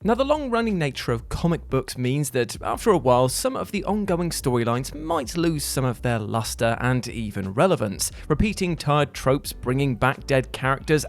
Now, the long-running nature of comic books means that, after a while, some of the ongoing storylines might lose some of their luster and even relevance. Repeating tired tropes, bringing back dead characters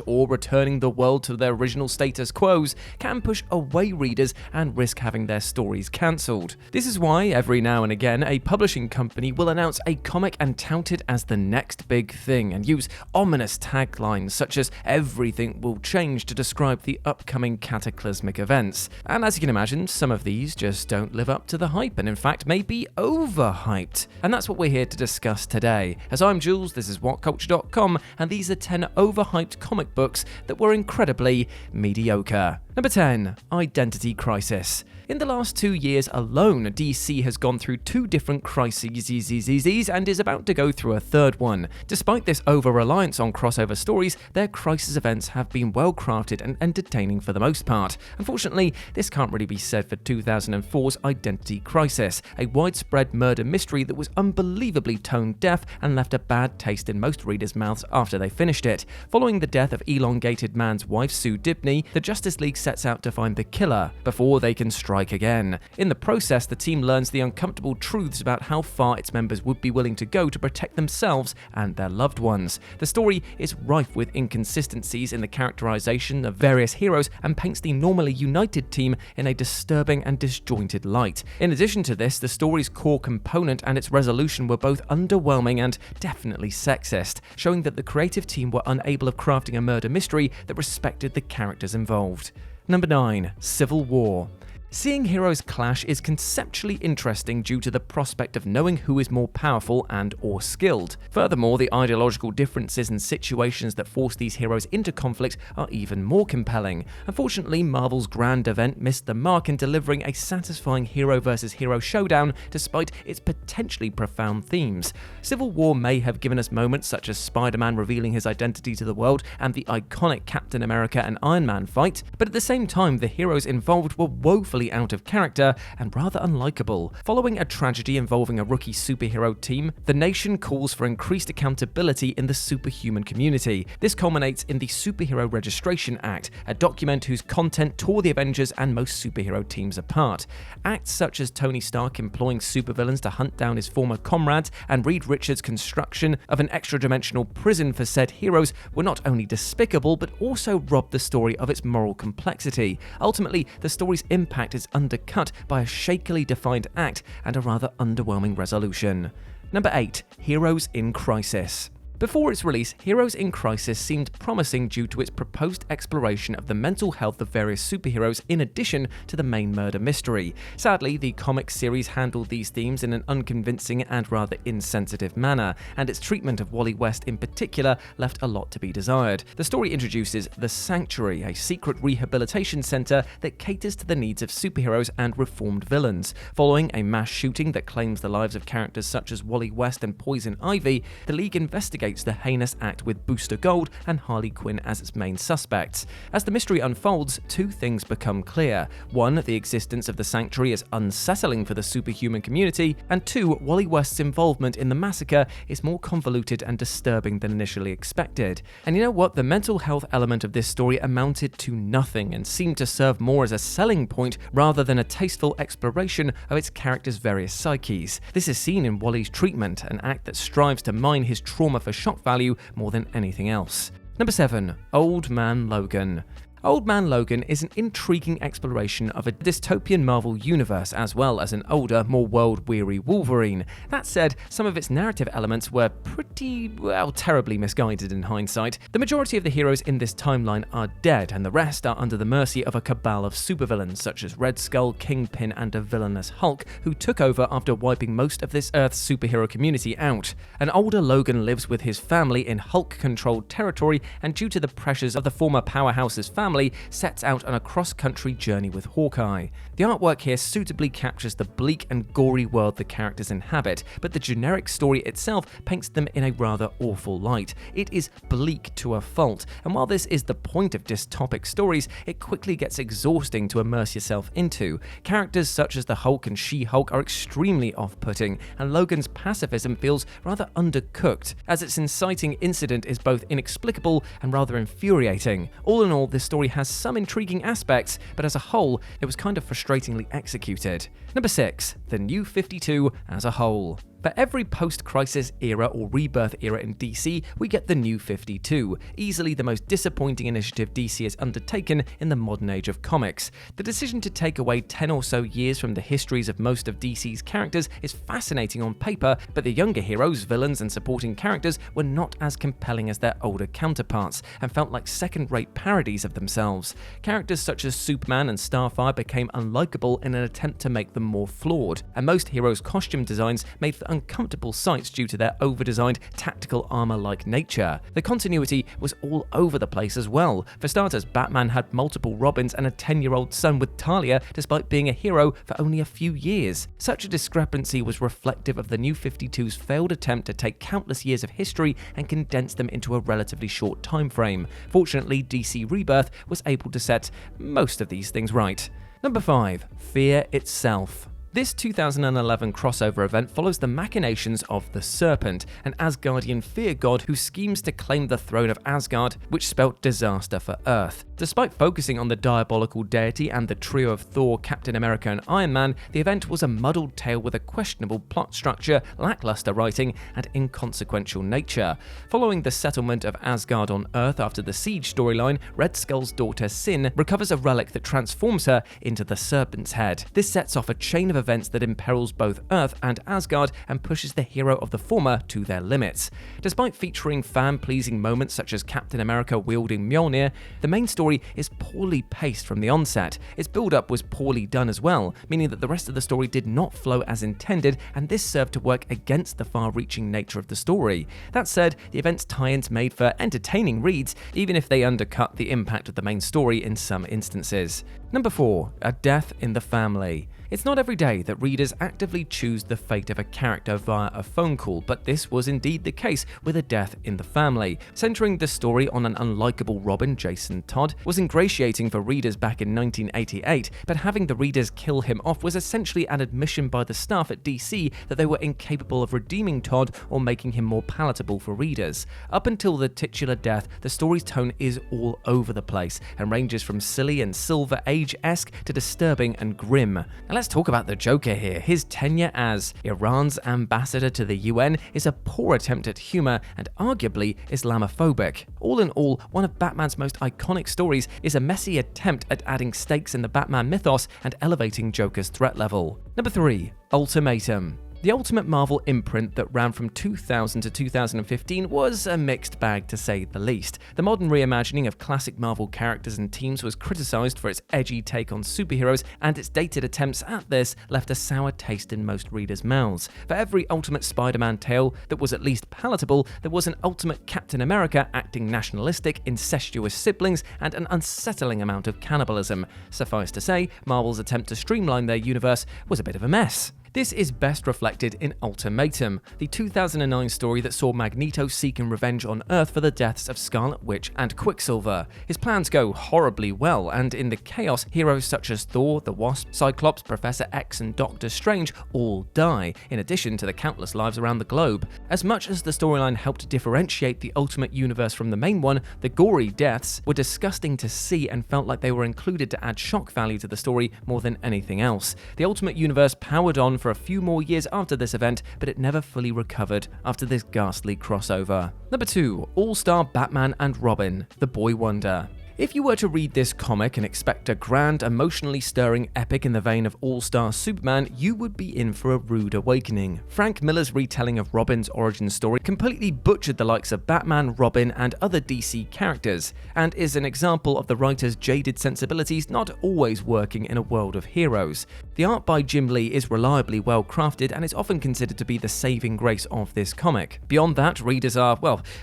or returning the world to their original status quos can push away readers and risk having their stories cancelled. This is why, every now and again, a publishing company will announce a comic and tout it as the next big thing, and use ominous taglines such as "everything will change" to describe the upcoming cataclysmic events. And as you can imagine, some of these just don't live up to the hype and in fact may be overhyped. And that's what we're here to discuss today. As I'm Jules, this is WhatCulture.com, and these are 10 overhyped comic books that were incredibly mediocre. Number 10. Identity Crisis. In the last 2 years alone, DC has gone through 2 different crises and is about to go through a third one. Despite this over-reliance on crossover stories, their crisis events have been well crafted and entertaining for the most part. Unfortunately, this can't really be said for 2004's Identity Crisis, a widespread murder mystery that was unbelievably tone-deaf and left a bad taste in most readers' mouths after they finished it. Following the death of Elongated Man's wife Sue Dibney, the Justice League sets out to find the killer before they can strike again. In the process, the team learns the uncomfortable truths about how far its members would be willing to go to protect themselves and their loved ones. The story is rife with inconsistencies in the characterization of various heroes and paints the normally united team in a disturbing and disjointed light. In addition to this, the story's core component and its resolution were both underwhelming and definitely sexist, showing that the creative team were unable of crafting a murder mystery that respected the characters involved. Number 9. Civil War. Seeing heroes clash is conceptually interesting due to the prospect of knowing who is more powerful and/or skilled. Furthermore, the ideological differences and situations that force these heroes into conflict are even more compelling. Unfortunately, Marvel's grand event missed the mark in delivering a satisfying hero versus hero showdown despite its potentially profound themes. Civil War may have given us moments such as Spider-Man revealing his identity to the world and the iconic Captain America and Iron Man fight, but at the same time, the heroes involved were woefully out of character and rather unlikable. Following a tragedy involving a rookie superhero team, the nation calls for increased accountability in the superhuman community. This culminates in the Superhero Registration Act, a document whose content tore the Avengers and most superhero teams apart. Acts such as Tony Stark employing supervillains to hunt down his former comrades and Reed Richards' construction of an extra-dimensional prison for said heroes were not only despicable but also robbed the story of its moral complexity. Ultimately, the story's impact is undercut by a shakily defined act and a rather underwhelming resolution. Number 8. Heroes in Crisis. Before its release, Heroes in Crisis seemed promising due to its proposed exploration of the mental health of various superheroes in addition to the main murder mystery. Sadly, the comic series handled these themes in an unconvincing and rather insensitive manner, and its treatment of Wally West in particular left a lot to be desired. The story introduces The Sanctuary, a secret rehabilitation center that caters to the needs of superheroes and reformed villains. Following a mass shooting that claims the lives of characters such as Wally West and Poison Ivy, the League investigates the heinous act with Booster Gold and Harley Quinn as its main suspects. As the mystery unfolds, 2 things become clear. 1, the existence of the Sanctuary is unsettling for the superhuman community, and 2, Wally West's involvement in the massacre is more convoluted and disturbing than initially expected. And you know what? The mental health element of this story amounted to nothing and seemed to serve more as a selling point rather than a tasteful exploration of its characters' various psyches. This is seen in Wally's treatment, an act that strives to mine his trauma for shock value more than anything else. Number 7. Old Man Logan. Old Man Logan is an intriguing exploration of a dystopian Marvel universe as well as an older, more world-weary Wolverine. That said, some of its narrative elements were pretty, terribly misguided in hindsight. The majority of the heroes in this timeline are dead, and the rest are under the mercy of a cabal of supervillains such as Red Skull, Kingpin, and a villainous Hulk who took over after wiping most of this Earth's superhero community out. An older Logan lives with his family in Hulk-controlled territory, and due to the pressures of the former powerhouse's family, sets out on a cross-country journey with Hawkeye. The artwork here suitably captures the bleak and gory world the characters inhabit, but the generic story itself paints them in a rather awful light. It is bleak to a fault, and while this is the point of dystopic stories, it quickly gets exhausting to immerse yourself into. Characters such as the Hulk and She-Hulk are extremely off-putting, and Logan's pacifism feels rather undercooked, as its inciting incident is both inexplicable and rather infuriating. All in all, this story story has some intriguing aspects, but as a whole, it was kind of frustratingly executed. Number 6. The New 52 as a whole. For every post-crisis era or rebirth era in DC, we get the New 52, easily the most disappointing initiative DC has undertaken in the modern age of comics. The decision to take away 10 or so years from the histories of most of DC's characters is fascinating on paper, but the younger heroes, villains, and supporting characters were not as compelling as their older counterparts, and felt like second-rate parodies of themselves. Characters such as Superman and Starfire became unlikable in an attempt to make them more flawed, and most heroes' costume designs made for uncomfortable sights due to their over-designed tactical armor-like nature. The continuity was all over the place as well. For starters, Batman had multiple Robins and a 10-year-old son with Talia, despite being a hero for only a few years. Such a discrepancy was reflective of the New 52's failed attempt to take countless years of history and condense them into a relatively short time frame. Fortunately, DC Rebirth was able to set most of these things right. Number 5. Fear itself. This 2011 crossover event follows the machinations of the Serpent, an Asgardian fear god who schemes to claim the throne of Asgard, which spelt disaster for Earth. Despite focusing on the diabolical deity and the trio of Thor, Captain America, and Iron Man, the event was a muddled tale with a questionable plot structure, lackluster writing, and inconsequential nature. Following the settlement of Asgard on Earth after the Siege storyline, Red Skull's daughter Sin recovers a relic that transforms her into the Serpent's head. This sets off a chain of events that imperils both Earth and Asgard and pushes the hero of the former to their limits. Despite featuring fan-pleasing moments such as Captain America wielding Mjolnir, the main story is poorly paced from the onset. Its build-up was poorly done as well, meaning that the rest of the story did not flow as intended, and this served to work against the far-reaching nature of the story. That said, the event's tie-ins made for entertaining reads, even if they undercut the impact of the main story in some instances. Number 4. A Death in the Family. It's not every day that readers actively choose the fate of a character via a phone call, but this was indeed the case with A Death in the Family. Centering the story on an unlikable Robin, Jason Todd, was ingratiating for readers back in 1988, but having the readers kill him off was essentially an admission by the staff at DC that they were incapable of redeeming Todd or making him more palatable for readers. Up until the titular death, the story's tone is all over the place and ranges from silly and Silver Age-esque to disturbing and grim. Let's talk about the Joker here. His tenure as Iran's ambassador to the UN is a poor attempt at humor and arguably Islamophobic. All in all, one of Batman's most iconic stories is a messy attempt at adding stakes in the Batman mythos and elevating Joker's threat level. Number 3. Ultimatum. The Ultimate Marvel imprint that ran from 2000 to 2015 was a mixed bag to say the least. The modern reimagining of classic Marvel characters and teams was criticized for its edgy take on superheroes, and its dated attempts at this left a sour taste in most readers' mouths. For every Ultimate Spider-Man tale that was at least palatable, there was an Ultimate Captain America acting nationalistic, incestuous siblings, and an unsettling amount of cannibalism. Suffice to say, Marvel's attempt to streamline their universe was a bit of a mess. This is best reflected in Ultimatum, the 2009 story that saw Magneto seeking revenge on Earth for the deaths of Scarlet Witch and Quicksilver. His plans go horribly well, and in the chaos, heroes such as Thor, the Wasp, Cyclops, Professor X, and Doctor Strange all die, in addition to the countless lives around the globe. As much as the storyline helped differentiate the Ultimate Universe from the main one, the gory deaths were disgusting to see and felt like they were included to add shock value to the story more than anything else. The Ultimate Universe powered on for a few more years after this event, but it never fully recovered after this ghastly crossover. Number 2. All-Star Batman and Robin, The Boy Wonder. If you were to read this comic and expect a grand, emotionally stirring epic in the vein of All-Star Superman, you would be in for a rude awakening. Frank Miller's retelling of Robin's origin story completely butchered the likes of Batman, Robin, and other DC characters, and is an example of the writer's jaded sensibilities not always working in a world of heroes. The art by Jim Lee is reliably well crafted and is often considered to be the saving grace of this comic. Beyond that, readers are,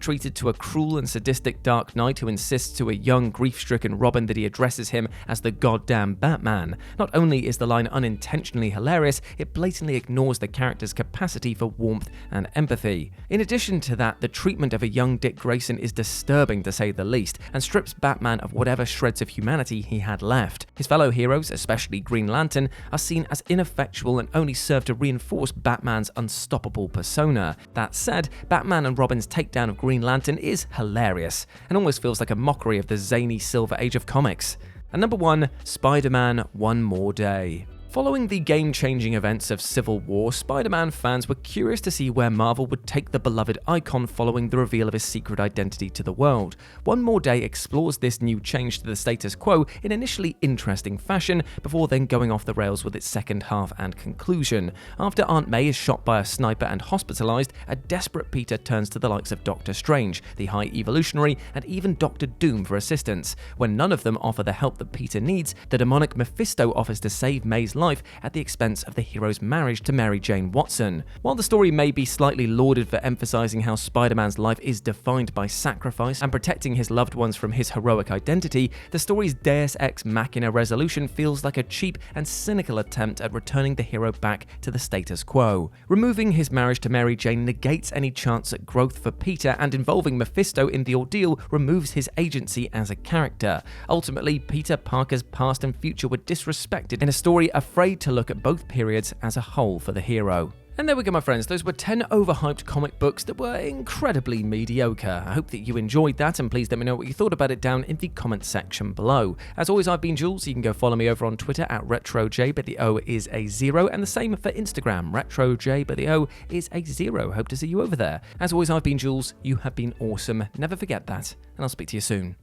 treated to a cruel and sadistic Dark Knight who insists to a young, grief-stricken Robin that he addresses him as the goddamn Batman. Not only is the line unintentionally hilarious, it blatantly ignores the character's capacity for warmth and empathy. In addition to that, the treatment of a young Dick Grayson is disturbing to say the least, and strips Batman of whatever shreds of humanity he had left. His fellow heroes, especially Green Lantern, are seen as ineffectual and only serve to reinforce Batman's unstoppable persona. That said, Batman and Robin's takedown of Green Lantern is hilarious, and almost feels like a mockery of the zany rainy silver age of comics. And number 1, Spider-Man One More Day. Following the game-changing events of Civil War, Spider-Man fans were curious to see where Marvel would take the beloved icon following the reveal of his secret identity to the world. One More Day explores this new change to the status quo in initially interesting fashion, before then going off the rails with its second half and conclusion. After Aunt May is shot by a sniper and hospitalized, a desperate Peter turns to the likes of Doctor Strange, the High Evolutionary, and even Doctor Doom for assistance. When none of them offer the help that Peter needs, the demonic Mephisto offers to save May's life at the expense of the hero's marriage to Mary Jane Watson. While the story may be slightly lauded for emphasizing how Spider-Man's life is defined by sacrifice and protecting his loved ones from his heroic identity, the story's Deus Ex Machina resolution feels like a cheap and cynical attempt at returning the hero back to the status quo. Removing his marriage to Mary Jane negates any chance at growth for Peter, and involving Mephisto in the ordeal removes his agency as a character. Ultimately, Peter Parker's past and future were disrespected in a story afraid to look at both periods as a whole for the hero. And there we go, my friends. Those were 10 overhyped comic books that were incredibly mediocre. I hope that you enjoyed that, and please let me know what you thought about it down in the comment section below. As always, I've been Jules. You can go follow me over on Twitter at RetroJ, but the O is a 0, and the same for Instagram, RetroJ, but the O is a 0. Hope to see you over there. As always, I've been Jules. You have been awesome. Never forget that, and I'll speak to you soon.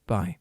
Bye.